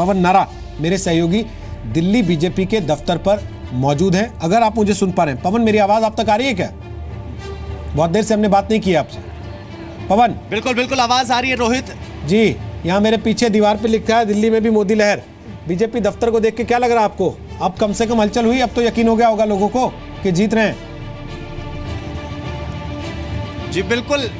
पवन नारा मेरे सहयोगी दिल्ली बीजेपी के दफ्तर पर मौजूद हैं। अगर आप मुझे सुन पा रहे हैं, पवन मेरी आवाज आप तक आ रही है क्या? बहुत देर से हमने बात नहीं की आपसे। पवन? बिल्कुल बिल्कुल आवाज आ रही है रोहित जी। यहाँ मेरे पीछे दीवार पे लिखा है दिल्ली में भी मोदी लहर। बीजेपी दफ्तर को देख के क्या लग रहा है आपको? अब कम से कम हलचल हुई, अब तो यकीन हो गया होगा लोगों को कि जीत रहे हैं। जी बिल्कुल।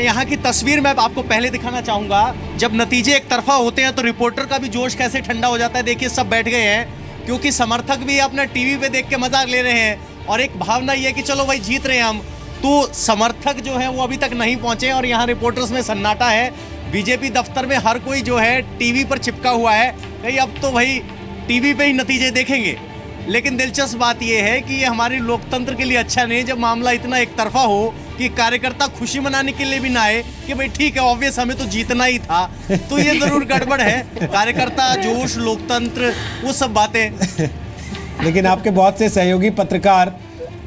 यहाँ की तस्वीर मैं आपको पहले दिखाना चाहूंगा। जब नतीजे एक तरफा होते हैं तो रिपोर्टर का भी जोश कैसे ठंडा हो जाता है। देखिए सब बैठ गए हैं क्योंकि समर्थक भी अपना टीवी पे देख के मजाक ले रहे हैं और एक भावना ये है कि चलो भाई जीत रहे हैं हम। तो समर्थक जो है वो अभी तक नहीं पहुंचे और यहाँ रिपोर्टर्स में सन्नाटा है। बीजेपी दफ्तर में हर कोई जो है टीवी पर चिपका हुआ है, नहीं अब तो भाई टीवी पे ही नतीजे देखेंगे। लेकिन दिलचस्प बात यह है कि ये हमारे लोकतंत्र के लिए अच्छा नहीं जब मामला इतना एक तरफा हो कि कार्यकर्ता खुशी मनाने के लिए भी ना आए कि भाई ठीक है ऑब्वियस हमें तो जीतना ही था। तो ये जरूर गड़बड़ है। कार्यकर्ता जोश, लोकतंत्र, वो सब बातें। लेकिन आपके बहुत से सहयोगी पत्रकार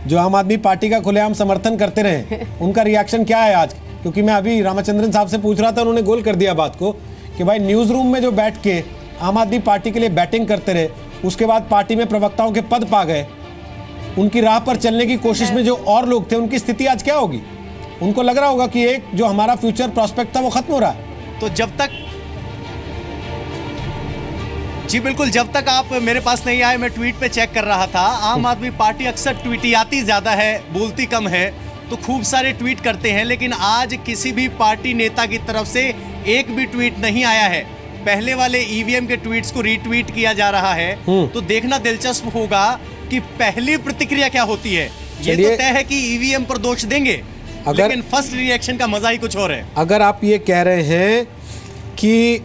जो आम आदमी पार्टी का खुलेआम समर्थन करते रहे, उनका रिएक्शन क्या है आज? क्योंकि मैं अभी रामचंद्रन साहब से पूछ रहा था, उन्होंने गोल कर दिया बात को कि भाई न्यूज रूम में जो बैठ के आम आदमी पार्टी के लिए बैटिंग करते रहे, उसके बाद पार्टी में प्रवक्ताओं के पद पा गए, उनकी राह पर चलने की कोशिश में जो और लोग थे, उनकी स्थिति आज क्या होगी? उनको लग रहा होगा कि एक जो हमारा फ्यूचर प्रोस्पेक्ट था वो खत्म हो रहा है। तो जब तक जी बिल्कुल, जब तक आप मेरे पास नहीं आए मैं ट्वीट पे चेक कर रहा था। आम आदमी पार्टी अक्सर ट्वीटियाती ज्यादा है, बोलती कम है, तो खूब सारे ट्वीट करते हैं। लेकिन आज किसी भी पार्टी नेता की तरफ से एक भी ट्वीट नहीं आया है। पहले वाले ईवीएम के ट्वीट्स को रीट्वीट किया जा रहा है। तो देखना दिलचस्प होगा कि पहली प्रतिक्रिया क्या होती है। ये तो तय है कि ईवीएम पर दोष देंगे, लेकिन फर्स्ट रिएक्शन का मजा ही कुछ और है। अगर आप ये कह रहे हैं कि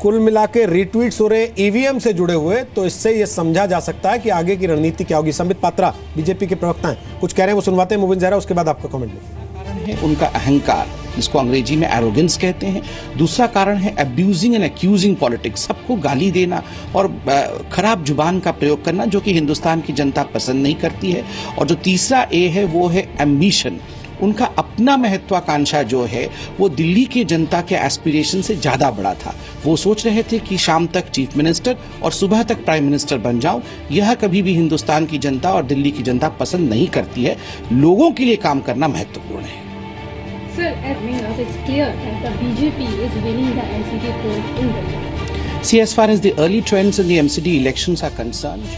कुल मिला के रीट्वीट्स हो रहे ईवीएम से जुड़े हुए, तो इससे ये समझा जा सकता है कि आगे की रणनीति क्या होगी। संबित पात्रा बीजेपी के प्रवक्ता हैं, कुछ कह रहे हैं, वो सुनवाते हैं मुबिन ज़हरा, उसके बाद आपका कमेंट लें। उनका अहंकार, जिसको अंग्रेजी में एरोगेंस कहते हैं। दूसरा कारण है अब्यूजिंग एंड एक्यूजिंग पॉलिटिक्स, सबको गाली देना और खराब जुबान का प्रयोग करना, जो कि हिंदुस्तान की जनता पसंद नहीं करती है। और जो तीसरा ए है वो है एम्बिशन। उनका अपना महत्वाकांक्षा जो है वो दिल्ली की जनता के एस्पिरेशन से ज़्यादा बड़ा था। वो सोच रहे थे कि शाम तक चीफ मिनिस्टर और सुबह तक प्राइम मिनिस्टर बन जाऊं। यह कभी भी हिंदुस्तान की जनता और दिल्ली की जनता पसंद नहीं करती है। लोगों के लिए काम करना महत्वपूर्ण है। Sir, it's clear that the BJP is winning the MCD poll in Delhi. See, as far as the early trends in the MCD elections are concerned,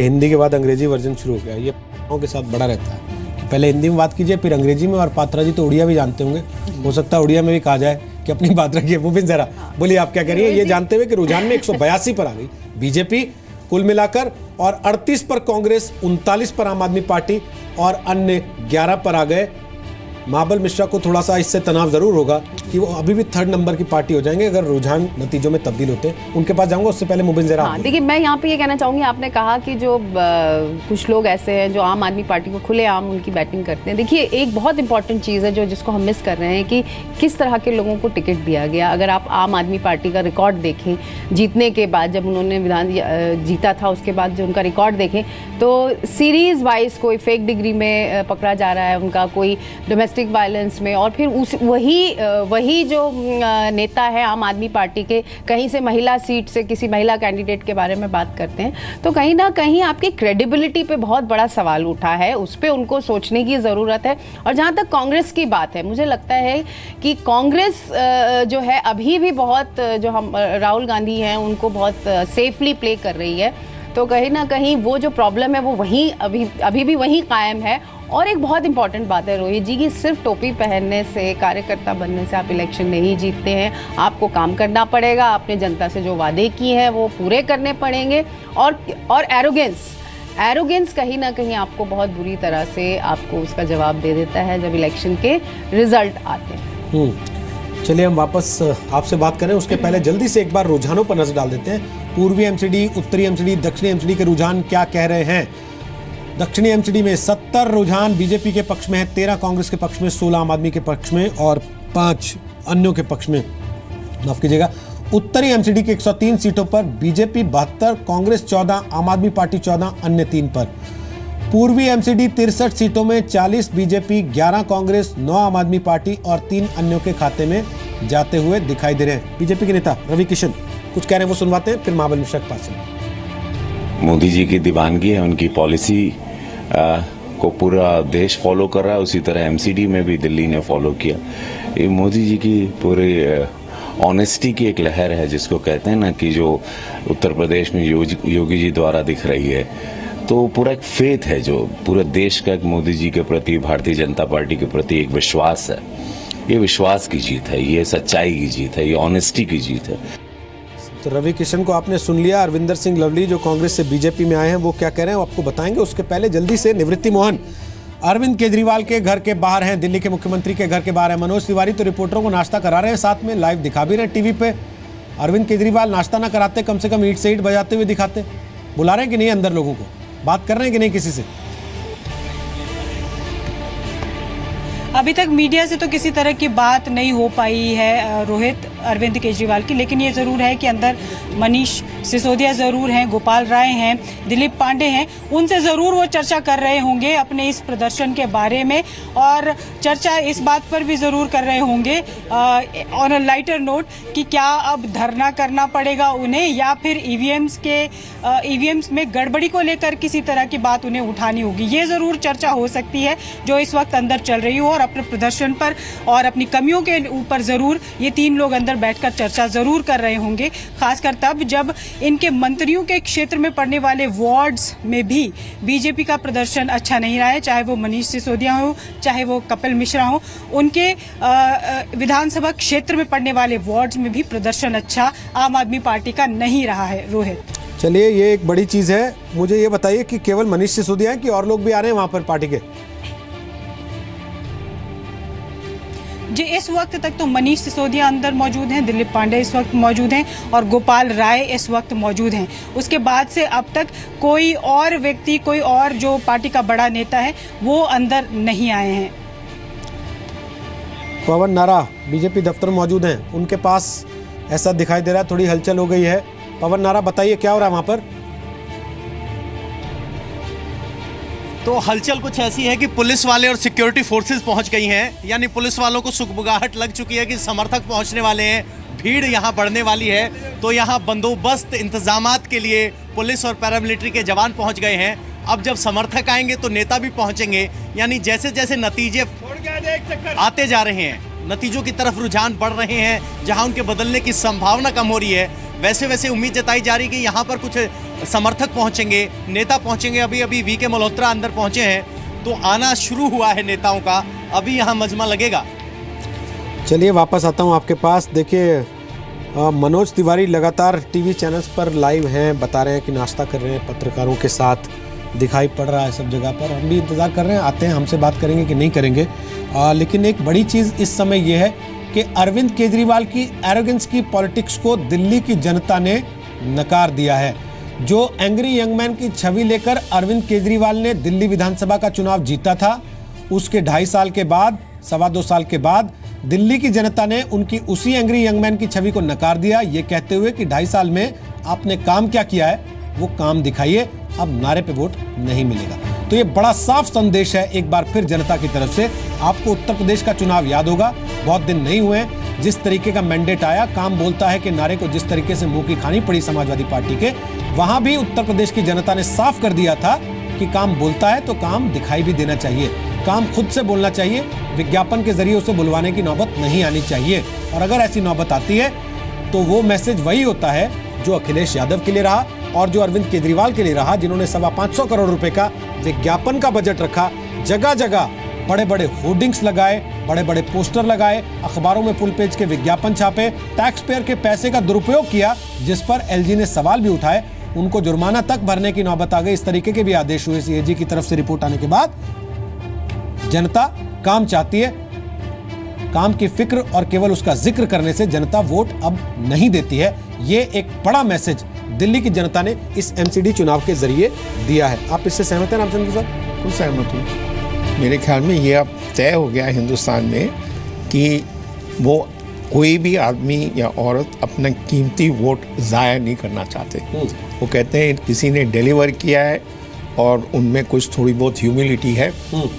Hindi के बाद अंग्रेजी वर्जन शुरू हो गया। ये के साथ बड़ा रहता है कि पहले हिंदी में बात कीजिए फिर अंग्रेजी में, और पात्रा जी तो उड़िया भी जानते होंगे, हो सकता है उड़िया में भी कहा जाए कि अपनी बात रखिए। मुबिन ज़हरा बोलिए, आप क्या कह रही है ये जानते हुए कि रुझान में 182 पर आ गई बीजेपी कुल मिलाकर, और 38 पर कांग्रेस, 39 पर आम आदमी पार्टी और अन्य 11 पर आ गए। महाबल मिश्रा को थोड़ा सा इससे तनाव जरूर होगा कि वो अभी भी थर्ड नंबर की पार्टी हो जाएंगे अगर रुझान नतीजों में तब्दील होते हैं। उनके पास जाऊंगा, उससे पहले मुबिन ज़हरा। हाँ, देखिए मैं यहाँ पे ये कहना चाहूँगी, आपने कहा कि जो कुछ लोग ऐसे हैं जो आम आदमी पार्टी को खुलेआम उनकी बैटिंग करते हैं। देखिए एक बहुत इंपॉर्टेंट चीज़ है जो जिसको हम मिस कर रहे हैं कि किस तरह के लोगों को टिकट दिया गया। अगर आप आम आदमी पार्टी का रिकॉर्ड देखें, जीतने के बाद जब उन्होंने विधान जीता था उसके बाद जो उनका रिकॉर्ड देखें तो सीरीज़ वाइज कोई फेक डिग्री में पकड़ा जा रहा है उनका, कोई डोमेस्टिक वायलेंस में, और फिर वही जो नेता है आम आदमी पार्टी के कहीं से महिला सीट से किसी महिला कैंडिडेट के बारे में बात करते हैं, तो कहीं ना कहीं आपकी क्रेडिबिलिटी पे बहुत बड़ा सवाल उठा है। उस पर उनको सोचने की ज़रूरत है। और जहाँ तक कांग्रेस की बात है, मुझे लगता है कि कांग्रेस जो है अभी भी बहुत, जो हम राहुल गांधी हैं उनको बहुत सेफली प्ले कर रही है। तो कहीं ना कहीं वो जो प्रॉब्लम है वो वहीं अभी भी वहीं कायम है। और एक बहुत इंपॉर्टेंट बात है रोहित जी की, सिर्फ टोपी पहनने से, कार्यकर्ता बनने से आप इलेक्शन नहीं जीतते हैं। आपको काम करना पड़ेगा, आपने जनता से जो वादे किए हैं वो पूरे करने पड़ेंगे। और एरोगेंस कहीं ना कहीं आपको बहुत बुरी तरह से आपको उसका जवाब दे देता है जब इलेक्शन के रिजल्ट आते हैं। चलिए हम वापस आपसे बात करें, उसके पहले जल्दी से एक बार रुझानों पर नजर डाल देते हैं। पूर्वी एमसीडी, उत्तरी एमसीडी, दक्षिणी एमसीडी के रुझान क्या कह रहे हैं। दक्षिणी एमसीडी में 70 रुझान बीजेपी के पक्ष में है, 13 कांग्रेस के पक्ष में, 16 आम आदमी के पक्ष में और 5 अन्यों के पक्ष में। माफ कीजिएगा। उत्तरी एमसीडी की 103 सीटों पर बीजेपी 72, कांग्रेस 14, आम आदमी पार्टी 14, अन्य 3 पर। पूर्वी एमसीडी 63 सीटों में 40 बीजेपी, 11 कांग्रेस, 9 आम आदमी पार्टी और 3 अन्यों के खाते में जाते हुए दिखाई दे रहे हैं। बीजेपी के नेता रवि किशन कुछ कह रहे हैं वो सुनवाते हैं, फिर महाबल मिश्रा के पास। मोदी जी की दीवानगी है, उनकी पॉलिसी को पूरा देश फॉलो कर रहा है, उसी तरह एमसीडी में भी दिल्ली ने फॉलो किया। ये मोदी जी की पूरी ऑनेस्टी की एक लहर है, जिसको कहते हैं ना कि जो उत्तर प्रदेश में योगी जी द्वारा दिख रही है, तो पूरा एक फेथ है जो पूरे देश का एक मोदी जी के प्रति, भारतीय जनता पार्टी के प्रति एक विश्वास है। ये विश्वास की जीत है, ये सच्चाई की जीत है, ये ऑनेस्टी की जीत है। तो रवि किशन को आपने सुन लिया। अरविंदर सिंह लवली जो कांग्रेस से बीजेपी में आए हैं वो क्या कह रहे हैं वो आपको बताएंगे। उसके पहले जल्दी से निवृत्ति मोहन अरविंद केजरीवाल के घर के बाहर हैं, दिल्ली के मुख्यमंत्री के घर के बाहर है। मनोज तिवारी तो रिपोर्टरों को नाश्ता करा रहे हैं, साथ में लाइव दिखा भी रहे हैं टीवी पे। अरविंद केजरीवाल नाश्ता ना कराते, कम से कम ईंट से ईंट बजाते हुए दिखाते। बुला रहे हैं कि नहीं अंदर लोगों को, बात कर रहे हैं कि नहीं किसी से? अभी तक मीडिया से तो किसी तरह की बात नहीं हो पाई है रोहित, अरविंद केजरीवाल की, लेकिन ये ज़रूर है कि अंदर मनीष सिसोदिया ज़रूर हैं, गोपाल राय हैं, दिलीप पांडे हैं, उनसे ज़रूर वो चर्चा कर रहे होंगे अपने इस प्रदर्शन के बारे में, और चर्चा इस बात पर भी ज़रूर कर रहे होंगे ऑन अ लाइटर नोट कि क्या अब धरना करना पड़ेगा उन्हें, या फिर ईवीएम्स में गड़बड़ी को लेकर किसी तरह की बात उन्हें उठानी होगी। ये ज़रूर चर्चा हो सकती है जो इस वक्त अंदर चल रही हो, और अपने प्रदर्शन पर और अपनी कमियों के ऊपर ज़रूर ये तीन लोग अंदर बैठकर चर्चा ज़रूर कर रहे होंगे, खासकर तब जब इनके मंत्रियों के क्षेत्र में पड़ने वाले वार्ड्स में भी बीजेपी का प्रदर्शन अच्छा नहीं रहा है, चाहे वो मनीष सिसोदिया हो, चाहे वो कपिल मिश्रा हो। उनके विधानसभा क्षेत्र में पड़ने वाले वार्ड्स में भी प्रदर्शन अच्छा आम आदमी पार्टी का नहीं रहा है। रोहित, चलिए ये एक बड़ी चीज़ है। मुझे ये बताइए कि केवल मनीष सिसोदिया है कि और लोग भी आ रहे हैं वहाँ पर पार्टी के? जी, इस वक्त तक तो मनीष सिसोदिया अंदर मौजूद हैं, दिलीप पांडे इस वक्त मौजूद हैं, और गोपाल राय इस वक्त मौजूद हैं। उसके बाद से अब तक कोई और व्यक्ति, कोई और जो पार्टी का बड़ा नेता है वो अंदर नहीं आए हैं। पवन नारा बीजेपी दफ्तर में मौजूद हैं, उनके पास ऐसा दिखाई दे रहा है थोड़ी हलचल हो गई है। पवन नारा बताइए क्या हो रहा है वहाँ पर? तो हलचल कुछ ऐसी है कि पुलिस वाले और सिक्योरिटी फोर्सेस पहुंच गई हैं, यानी पुलिस वालों को सुगबुगाहट लग चुकी है कि समर्थक पहुंचने वाले हैं, भीड़ यहां बढ़ने वाली है। तो यहां बंदोबस्त इंतजामात के लिए पुलिस और पैरामिलिट्री के जवान पहुंच गए हैं। अब जब समर्थक आएंगे तो नेता भी पहुंचेंगे, यानी जैसे जैसे नतीजे आते जा रहे हैं, नतीजों की तरफ रुझान बढ़ रहे हैं, जहां उनके बदलने की संभावना कम हो रही है, वैसे वैसे उम्मीद जताई जा रही है कि यहाँ पर कुछ समर्थक पहुंचेंगे, नेता पहुंचेंगे। अभी वीके मल्होत्रा अंदर पहुंचे हैं, तो आना शुरू हुआ है नेताओं का, अभी यहाँ मजमा लगेगा। चलिए वापस आता हूँ आपके पास। देखिए मनोज तिवारी लगातार टीवी चैनल्स पर लाइव हैं, बता रहे हैं कि नाश्ता कर रहे हैं, पत्रकारों के साथ दिखाई पड़ रहा है सब जगह पर। हम भी इंतज़ार कर रहे हैं, आते हैं, हमसे बात करेंगे कि नहीं करेंगे। लेकिन एक बड़ी चीज़ इस समय ये है कि अरविंद केजरीवाल की एरोगेंस की पॉलिटिक्स को दिल्ली की जनता ने नकार दिया है। जो एंग्री यंग मैन की छवि लेकर अरविंद केजरीवाल ने दिल्ली विधानसभा का चुनाव जीता था, उसके 2.5 साल के बाद, 2.25 साल के बाद दिल्ली की जनता ने उनकी उसी एंग्री यंग मैन की छवि को नकार दिया, ये कहते हुए कि 2.5 साल में आपने काम क्या किया है वो काम दिखाइए, अब नारे पे वोट नहीं मिलेगा। तो ये बड़ा साफ संदेश है एक बार फिर जनता की तरफ से। आपको उत्तर प्रदेश का चुनाव याद होगा, बहुत दिन नहीं हुए, जिस तरीके का मैंडेट आया, काम बोलता है कि नारे को जिस तरीके से मुंह की खानी पड़ी समाजवादी पार्टी के, वहां भी उत्तर प्रदेश की जनता ने साफ कर दिया था कि काम बोलता है तो काम दिखाई भी देना चाहिए, काम खुद से बोलना चाहिए, विज्ञापन के जरिए उसे बुलवाने की नौबत नहीं आनी चाहिए। और अगर ऐसी नौबत आती है तो वो मैसेज वही होता है जो अखिलेश यादव के लिए रहा और जो अरविंद केजरीवाल के लिए रहा, जिन्होंने 525 करोड़ रुपए का विज्ञापन का बजट रखा, जगह जगह बड़े बड़े होर्डिंग्स लगाए, बड़े बड़े पोस्टर लगाए, अखबारों में फुल पेज के विज्ञापन छापे, टैक्स पेयर के पैसे का दुरुपयोग किया, जिस पर एलजी ने सवाल भी उठाए, उनको जुर्माना तक भरने की नौबत आ गई। इस तरीके के भी आदेश हुए सीएजी की तरफ से रिपोर्ट आने के बाद। जनता काम चाहती है, काम की फिक्र और केवल उसका जिक्र करने से जनता वोट अब नहीं देती है। ये एक बड़ा मैसेज दिल्ली की जनता ने इस एमसीडी चुनाव के जरिए दिया है। आप इससे सहमत हैं रामचंद्र साहब? बिल्कुल सहमत हूँ। मेरे ख्याल में ये अब तय हो गया हिंदुस्तान में कि वो कोई भी आदमी या औरत अपना कीमती वोट ज़ाया नहीं करना चाहते। वो कहते हैं किसी ने डिलीवर किया है और उनमें कुछ थोड़ी बहुत ह्यूमिलिटी है,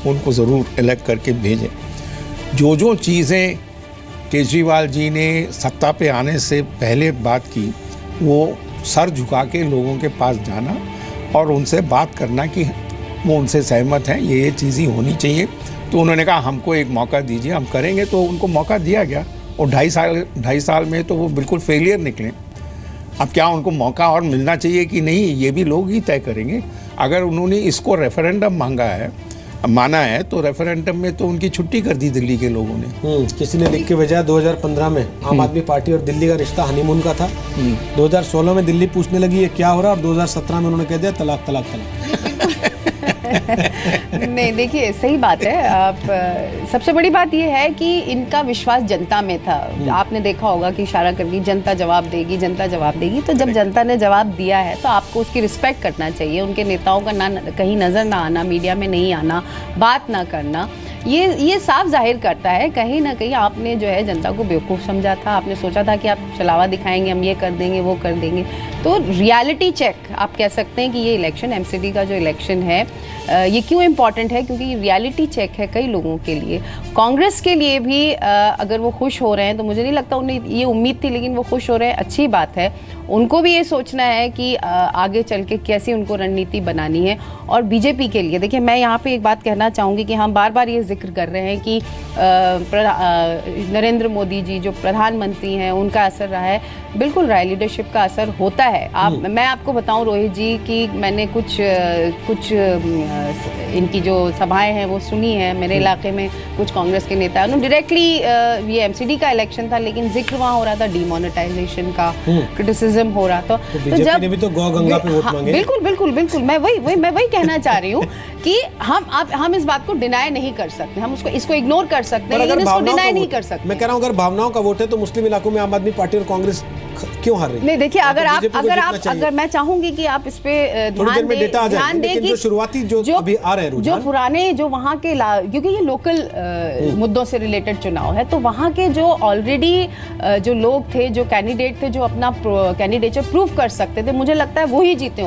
उनको ज़रूर इलेक्ट करके भेजें। जो चीज़ें केजरीवाल जी ने सत्ता पे आने से पहले बात की, वो सर झुका के लोगों के पास जाना और उनसे बात करना कि वो उनसे सहमत हैं, ये चीज़ ही होनी चाहिए। तो उन्होंने कहा हमको एक मौका दीजिए, हम करेंगे। तो उनको मौका दिया गया और 2.5 साल में तो वो बिल्कुल फेलियर निकले। अब क्या उनको मौका और मिलना चाहिए कि नहीं, ये भी लोग ही तय करेंगे। अगर उन्होंने इसको रेफरेंडम माना है तो रेफरेंडम में तो उनकी छुट्टी कर दी दिल्ली के लोगों ने। किसी ने लिख के भेजा 2015 में आम आदमी पार्टी और दिल्ली का रिश्ता हनीमून का था। 2016 में दिल्ली पूछने लगी ये क्या हो रहा है, और 2017 में उन्होंने कह दिया तलाक तलाक तलाक। नहीं, देखिए सही बात है। आप सबसे बड़ी बात ये है कि इनका विश्वास जनता में था। आपने देखा होगा कि इशारा कर दी जनता जवाब देगी, जनता जवाब देगी। तो जब जनता ने जवाब दिया है तो आपको उसकी रिस्पेक्ट करना चाहिए। उनके नेताओं का ना कहीं नजर ना आना, मीडिया में नहीं आना, बात ना करना, ये साफ जाहिर करता है कहीं ना कहीं आपने जो है जनता को बेवकूफ़ समझा था। आपने सोचा था कि आप चलावा दिखाएंगे, हम ये कर देंगे, वो कर देंगे। तो रियलिटी चेक आप कह सकते हैं कि ये इलेक्शन, एमसीडी का जो इलेक्शन है, ये क्यों इम्पॉर्टेंट है? क्योंकि रियलिटी चेक है कई लोगों के लिए। कांग्रेस के लिए भी अगर वो खुश हो रहे हैं तो मुझे नहीं लगता उन्हें ये उम्मीद थी, लेकिन वो खुश हो रहे हैं, अच्छी बात है। उनको भी ये सोचना है कि आगे चल के कैसी उनको रणनीति बनानी है। और बीजेपी के लिए देखिए, मैं यहाँ पे एक बात कहना चाहूँगी कि हम बार बार ये जिक्र कर रहे हैं कि नरेंद्र मोदी जी जो प्रधानमंत्री हैं उनका असर रहा है। बिल्कुल रहा है, लीडरशिप का असर होता है। मैं आपको बताऊं रोहित जी कि मैंने कुछ इनकी जो सभाएं हैं वो सुनी है। मेरे इलाके में कुछ कांग्रेस के नेता, उन्होंने डायरेक्टली ये एमसीडी का इलेक्शन था लेकिन जिक्र वहाँ हो रहा था डिमोनेटाइजेशन का, क्रिटिसिज्म हो रहा था। तो जब ने भी तो गौ गंगा पे वोट मांगे। बिल्कुल मैं वही कहना चाह रही हूँ कि हम इस बात को डिनाई नहीं कर सकते, हम इसको इग्नोर कर सकते हैं, लेकिन इसको डिनाई नहीं कर सकते। मैं कह रहा हूँ अगर भावनाओं का वोट है तो मुस्लिम इलाकों में आम आदमी पार्टी और कांग्रेस क्यों हार रही है? नहीं देखिए, अगर मैं चाहूंगी कि आप इस पे ध्यान दें कि शुरुआती जो अभी आ रहे हैं, जो पुराने जो वहाँ के, क्योंकि ये लोकल मुद्दों से रिलेटेड चुनाव है, तो वहाँ के जो ऑलरेडी जो लोग थे, जो कैंडिडेट थे, जो अपना कैंडिडेचर प्रूव कर सकते थे, मुझे लगता है वो ही जीते।